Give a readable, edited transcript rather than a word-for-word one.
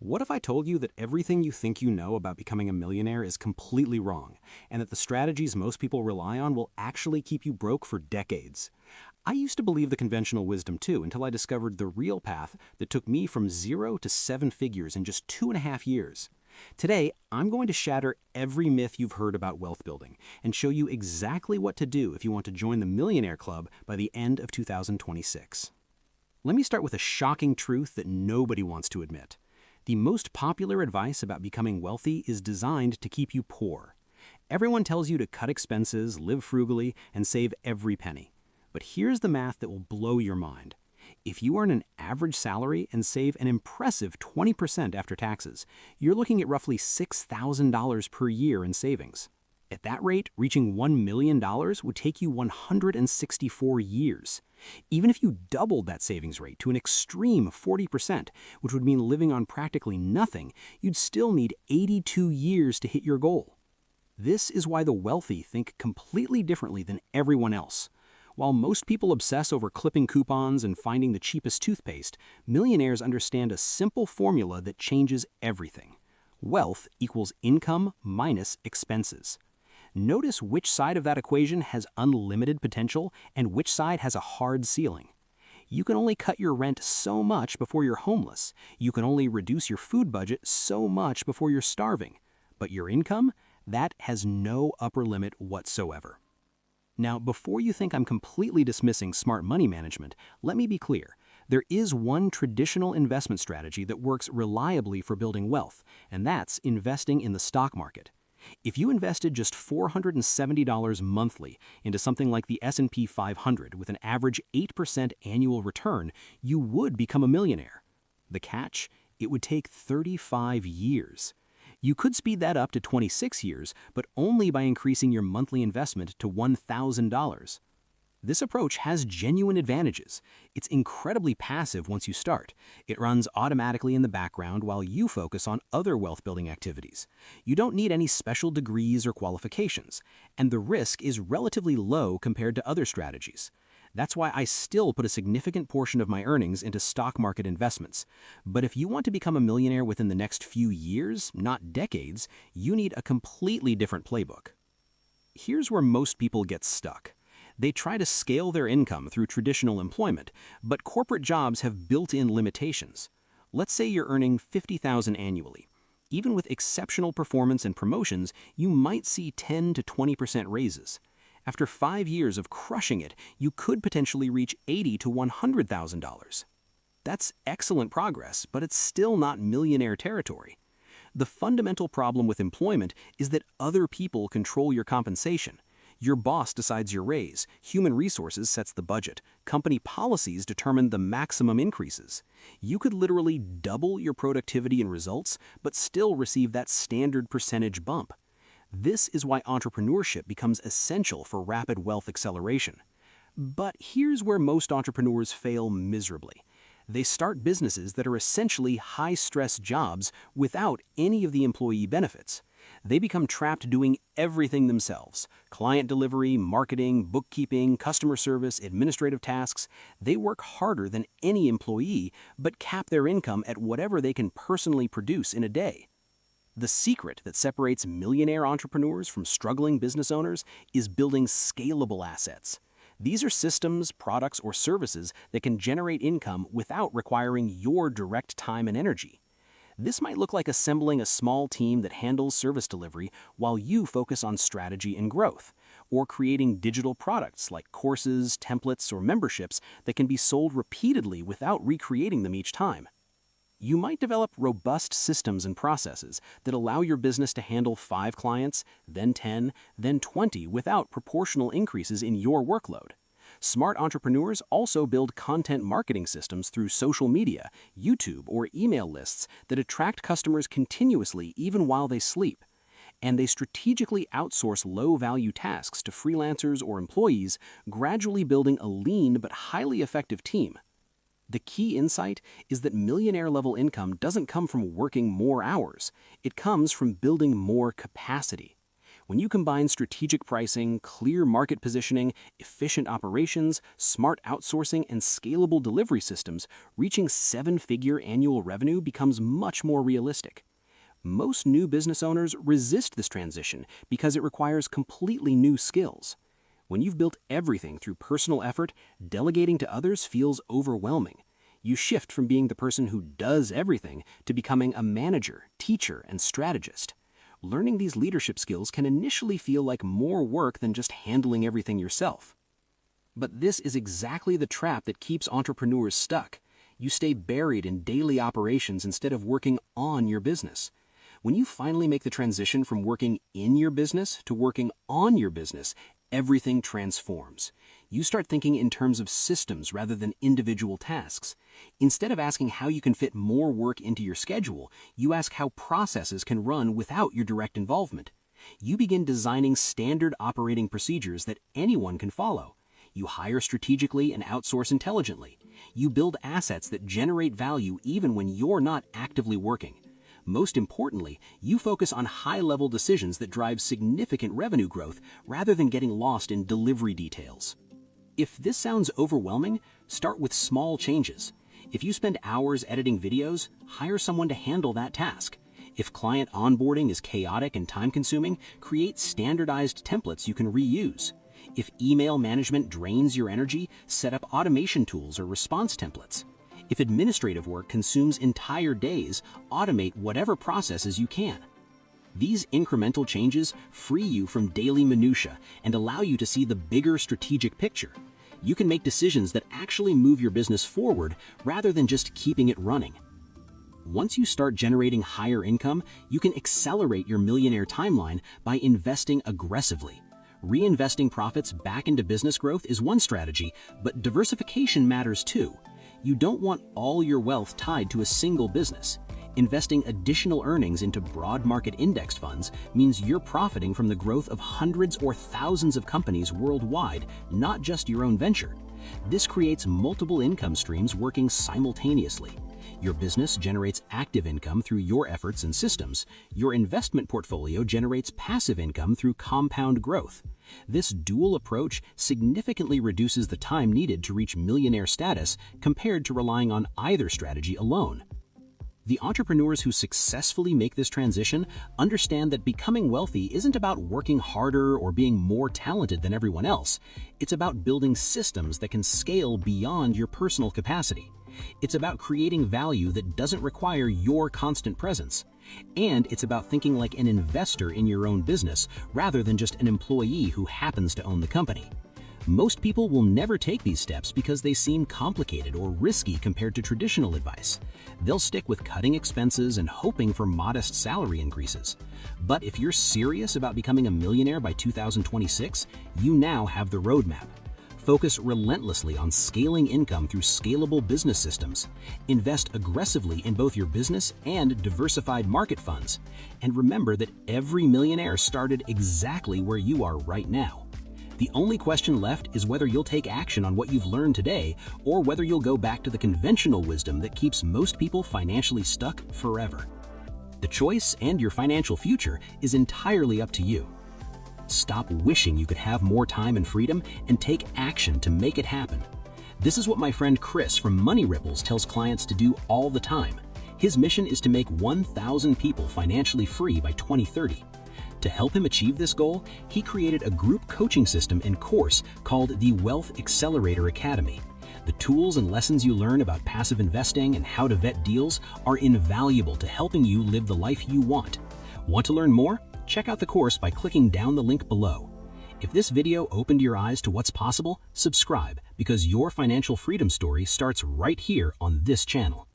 What if I told you that everything you think you know about becoming a millionaire is completely wrong, and that the strategies most people rely on will actually keep you broke for decades? I used to believe the conventional wisdom too until I discovered the real path that took me from 0 to 7 figures in just 2.5 years. Today, I'm going to shatter every myth you've heard about wealth building and show you exactly what to do if you want to join the Millionaire Club by the end of 2026. Let me start with a shocking truth that nobody wants to admit. The most popular advice about becoming wealthy is designed to keep you poor. Everyone tells you to cut expenses, live frugally, and save every penny. But here's the math that will blow your mind. If you earn an average salary and save an impressive 20% after taxes, you're looking at roughly $6,000 per year in savings. At that rate, reaching $1 million would take you 164 years. Even if you doubled that savings rate to an extreme 40%, which would mean living on practically nothing, you'd still need 82 years to hit your goal. This is why the wealthy think completely differently than everyone else. While most people obsess over clipping coupons and finding the cheapest toothpaste, millionaires understand a simple formula that changes everything. Wealth equals income minus expenses. Notice which side of that equation has unlimited potential and which side has a hard ceiling. You can only cut your rent so much before you're homeless. You can only reduce your food budget so much before you're starving. But your income, that has no upper limit whatsoever. Now, before you think I'm completely dismissing smart money management, let me be clear. There is one traditional investment strategy that works reliably for building wealth, and that's investing in the stock market. If you invested just $470 monthly into something like the S&P 500 with an average 8% annual return, you would become a millionaire. The catch? It would take 35 years. You could speed that up to 26 years, but only by increasing your monthly investment to $1,000. This approach has genuine advantages. It's incredibly passive once you start. It runs automatically in the background while you focus on other wealth-building activities. You don't need any special degrees or qualifications, and the risk is relatively low compared to other strategies. That's why I still put a significant portion of my earnings into stock market investments. But if you want to become a millionaire within the next few years, not decades, you need a completely different playbook. Here's where most people get stuck. They try to scale their income through traditional employment, but corporate jobs have built-in limitations. Let's say you're earning $50,000 annually. Even with exceptional performance and promotions, you might see 10 to 20% raises. After 5 years of crushing it, you could potentially reach $80,000 to $100,000. That's excellent progress, but it's still not millionaire territory. The fundamental problem with employment is that other people control your compensation. Your boss decides your raise, human resources sets the budget, company policies determine the maximum increases. You could literally double your productivity and results, but still receive that standard percentage bump. This is why entrepreneurship becomes essential for rapid wealth acceleration. But here's where most entrepreneurs fail miserably. They start businesses that are essentially high-stress jobs without any of the employee benefits. They become trapped doing everything themselves: client delivery, marketing, bookkeeping, customer service, administrative tasks. They work harder than any employee, but cap their income at whatever they can personally produce in a day. The secret that separates millionaire entrepreneurs from struggling business owners is building scalable assets. These are systems, products, or services that can generate income without requiring your direct time and energy. This might look like assembling a small team that handles service delivery while you focus on strategy and growth, or creating digital products like courses, templates, or memberships that can be sold repeatedly without recreating them each time. You might develop robust systems and processes that allow your business to handle 5 clients, then 10, then 20 without proportional increases in your workload. Smart entrepreneurs also build content marketing systems through social media, YouTube, or email lists that attract customers continuously even while they sleep. And they strategically outsource low-value tasks to freelancers or employees, gradually building a lean but highly effective team. The key insight is that millionaire-level income doesn't come from working more hours. It comes from building more capacity. When you combine strategic pricing, clear market positioning, efficient operations, smart outsourcing, and scalable delivery systems, reaching seven-figure annual revenue becomes much more realistic. Most new business owners resist this transition because it requires completely new skills. When you've built everything through personal effort, delegating to others feels overwhelming. You shift from being the person who does everything to becoming a manager, teacher, and strategist. Learning these leadership skills can initially feel like more work than just handling everything yourself. But this is exactly the trap that keeps entrepreneurs stuck. You stay buried in daily operations instead of working on your business. When you finally make the transition from working in your business to working on your business, everything transforms. You start thinking in terms of systems rather than individual tasks. Instead of asking how you can fit more work into your schedule, you ask how processes can run without your direct involvement. You begin designing standard operating procedures that anyone can follow. You hire strategically and outsource intelligently. You build assets that generate value even when you're not actively working. Most importantly, you focus on high-level decisions that drive significant revenue growth rather than getting lost in delivery details. If this sounds overwhelming, start with small changes. If you spend hours editing videos, hire someone to handle that task. If client onboarding is chaotic and time-consuming, create standardized templates you can reuse. If email management drains your energy, set up automation tools or response templates. If administrative work consumes entire days, automate whatever processes you can. These incremental changes free you from daily minutia and allow you to see the bigger strategic picture. You can make decisions that actually move your business forward rather than just keeping it running. Once you start generating higher income, you can accelerate your millionaire timeline by investing aggressively. Reinvesting profits back into business growth is one strategy, but diversification matters too. You don't want all your wealth tied to a single business. Investing additional earnings into broad market indexed funds means you're profiting from the growth of hundreds or thousands of companies worldwide, not just your own venture. This creates multiple income streams working simultaneously. Your business generates active income through your efforts and systems. Your investment portfolio generates passive income through compound growth. This dual approach significantly reduces the time needed to reach millionaire status compared to relying on either strategy alone. The entrepreneurs who successfully make this transition understand that becoming wealthy isn't about working harder or being more talented than everyone else. It's about building systems that can scale beyond your personal capacity. It's about creating value that doesn't require your constant presence. And it's about thinking like an investor in your own business rather than just an employee who happens to own the company. Most people will never take these steps because they seem complicated or risky compared to traditional advice. They'll stick with cutting expenses and hoping for modest salary increases. But if you're serious about becoming a millionaire by 2026, you now have the roadmap. Focus relentlessly on scaling income through scalable business systems. Invest aggressively in both your business and diversified market funds. And remember that every millionaire started exactly where you are right now. The only question left is whether you'll take action on what you've learned today or whether you'll go back to the conventional wisdom that keeps most people financially stuck forever. The choice and your financial future is entirely up to you. Stop wishing you could have more time and freedom and take action to make it happen. This is what my friend Chris from Money Ripples tells clients to do all the time. His mission is to make 1,000 people financially free by 2030. To help him achieve this goal, he created a group coaching system and course called the Wealth Accelerator Academy. The tools and lessons you learn about passive investing and how to vet deals are invaluable to helping you live the life you want. Want to learn more? Check out the course by clicking down the link below. If this video opened your eyes to what's possible, subscribe because your financial freedom story starts right here on this channel.